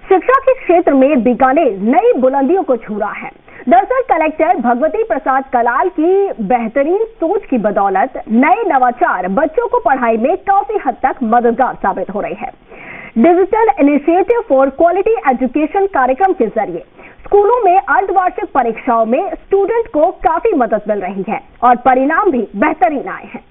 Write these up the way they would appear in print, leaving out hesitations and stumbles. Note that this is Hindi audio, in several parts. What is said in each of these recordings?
शिक्षा के क्षेत्र में बीकानेर नई बुलंदियों को छू रहा है। दरअसल कलेक्टर भगवती प्रसाद कलाल की बेहतरीन सोच की बदौलत नए नवाचार बच्चों को पढ़ाई में काफी हद तक मददगार साबित हो रही है। Digital initiative for quality education कार्यक्रम के जरिए स्कूलों में अर्धवार्षिक परीक्षाओं में स्टूडेंट को काफी मदद मिल रही है और परिणाम भी बेहतरीन आए हैं।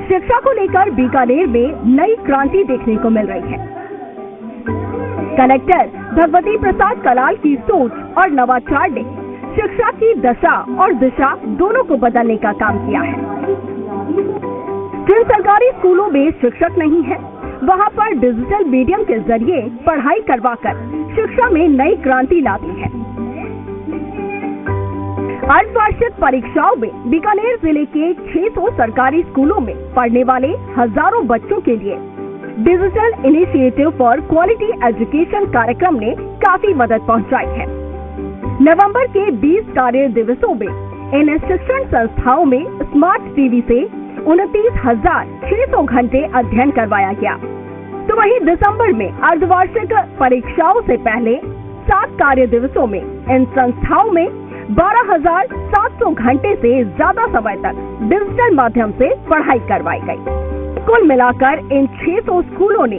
शिक्षा को लेकर बीकानेर में नई क्रांति देखने को मिल रही है। कलेक्टर भगवती प्रसाद कलाल की सोच और नवाचार ने शिक्षा की दशा और दिशा दोनों को बदलने का काम किया है। जिन सरकारी स्कूलों में शिक्षक नहीं है, वहां पर डिजिटल मीडियम के जरिए पढ़ाई करवाकर शिक्षा में नई क्रांति लाती है। अर्धवार्षिक परीक्षाओं में बीकानेर जिले के 600 सरकारी स्कूलों में पढ़ने वाले हजारों बच्चों के लिए digital initiative for quality education कार्यक्रम ने काफी मदद पहुंचाई है। नवंबर के 20 कार्य दिवसों में इन शिक्षण संस्थाओं में स्मार्ट टीवी से 29,600 घंटे अध्ययन करवाया गया। तो वहीं दिसंबर में अर्धवार्षिक परीक्षाओं से पहले 7 कार्य दिवसों में इन संस्थाओं में 12,700 घंटे से ज्यादा समय तक डिजिटल माध्यम से पढ़ाई करवाई गई। कुल मिलाकर इन 600 स्कूलों ने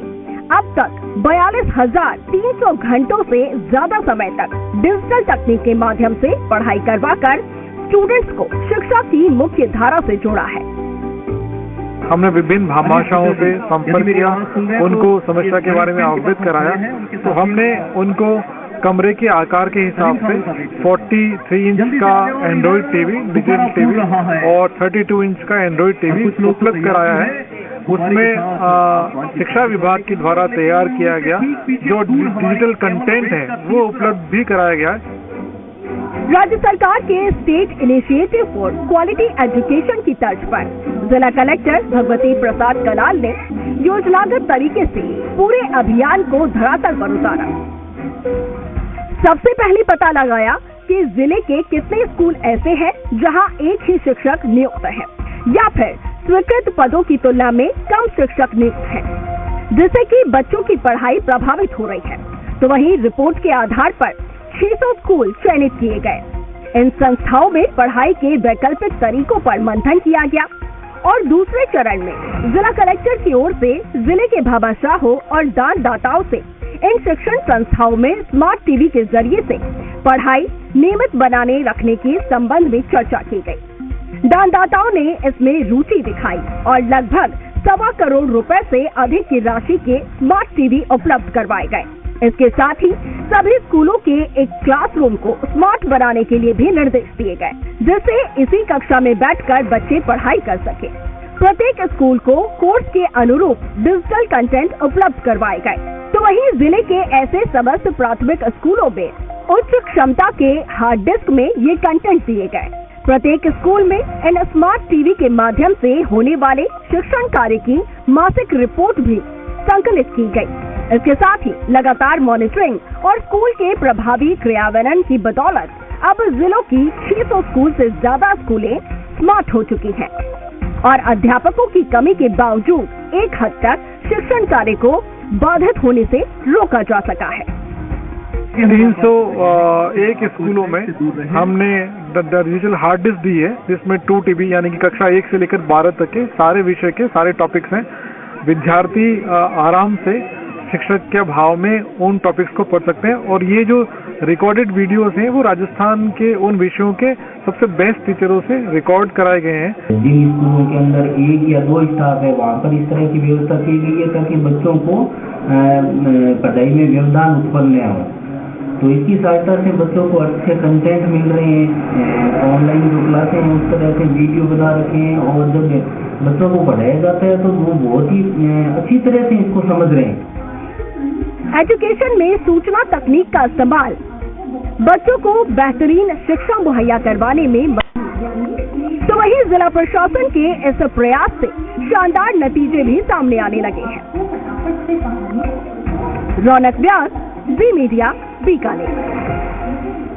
अब तक 42,300 घंटों से ज्यादा समय तक डिजिटल तकनीक के माध्यम से पढ़ाई करवाकर स्टूडेंट्स को शिक्षा की मुख्य धारा से जोड़ा है। हमने विभिन्न भाषाओं से संपर्क किया, उनको समस्या के बारे में अवगत कराया। तो हमने उनको कमरे के आकार के हिसाब से 43 इंच का एंड्रॉइड टीवी, डिजिटल टीवी और 32 इंच का एंड्रॉइड टीवी उपलब्ध कराया है। उसमें शिक्षा विभाग के द्वारा तैयार किया गया जो डिजिटल कंटेंट है वो उपलब्ध भी कराया गया है। राज्य सरकार के state initiative for quality education की तर्ज पर जिला कलेक्टर भगवती प्रसाद कलाल ने योजनागत तरीके से पूरे अभियान को धरातल पर उतारा। सबसे पहले पता लगाया कि जिले के कितने स्कूल ऐसे हैं जहां एक ही शिक्षक नियुक्त है या फिर स्वीकृत पदों की तुलना में कम शिक्षक नियुक्त हैं, जिससे कि बच्चों की पढ़ाई प्रभावित हो रही है। तो वहीं रिपोर्ट के आधार पर 600 स्कूल चयनित किए गए। इन संस्थाओं में पढ़ाई के वैकल्पिक तरीकों पर मंथन किया गया और दूसरे चरण में जिला कलेक्टर की ओर से जिले के भामाशाहों और दानदाताओं से इन शिक्षण संस्थाओं में स्मार्ट टीवी के जरिए से पढ़ाई नियमित बनाने रखने के संबंध में चर्चा की गई। दानदाताओं ने इसमें रुचि दिखाई और लगभग 1.25 करोड़ रुपए से अधिक की राशि के स्मार्ट टीवी उपलब्ध करवाए गए। इसके साथ ही सभी स्कूलों के एक क्लासरूम को स्मार्ट बनाने के लिए भी निर्देश दिए गए, जिससे इसी कक्षा में बैठकर बच्चे पढ़ाई कर सके। प्रत्येक स्कूल को कोर्स के अनुरूप डिजिटल कंटेंट उपलब्ध करवाए गए। तो वहीं जिले के ऐसे समस्त प्राथमिक स्कूलों में उच्च क्षमता के हार्ड डिस्क में ये कंटेंट दिए गए। प्रत्येक स्कूल में इन स्मार्ट टीवी के माध्यम से होने वाले शिक्षण कार्य की मासिक रिपोर्ट भी संकलित की गई। इसके साथ ही लगातार मॉनिटरिंग और स्कूल के प्रभावी क्रियान्वयन की बदौलत अब जिलों की 600 स्कूल से ज्यादा स्कूलें स्मार्ट हो चुकी हैं और अध्यापकों की कमी के बावजूद एक हद तक शिक्षण कार्य को बाधित होने से रोका जा सका है। 301 स्कूलों में हमने डिजिटल हार्ड डिस्क दी है, जिसमें 2 टीबी यानी कि कक्षा 1 से लेकर 12 तक के सारे विषय के सारे टॉपिक्स हैं। विद्यार्थी आराम से शिक्षक के अभाव में उन टॉपिक्स को पढ़ सकते हैं और ये जो रिकॉर्डेड वीडियोस हैं वो राजस्थान के उन विषयों के सबसे बेस्ट टीचरों से रिकॉर्ड कराए गए हैं। जिन स्कूलों के अंदर 1 या 2 स्टाफ है वहाँ पर इस तरह की व्यवस्था की गई है ताकि बच्चों को पढ़ाई में व्यवधान उत्पन्न न हो। तो इसकी सहायता से बच्चों को अच्छे कंटेंट मिल रहे हैं। ऑनलाइन जो क्लासें हैं उस तरह से वीडियो बना रखे हैं और जब बच्चों को पढ़ाया जाता है तो वो बहुत ही अच्छी तरह से इसको समझ रहे हैं। एजुकेशन में सूचना तकनीक का इस्तेमाल बच्चों को बेहतरीन शिक्षा मुहैया करवाने में तो वहीं जिला प्रशासन के इस प्रयास से शानदार नतीजे भी सामने आने लगे हैं। रौनक व्यास, बी मीडिया बीकानेर।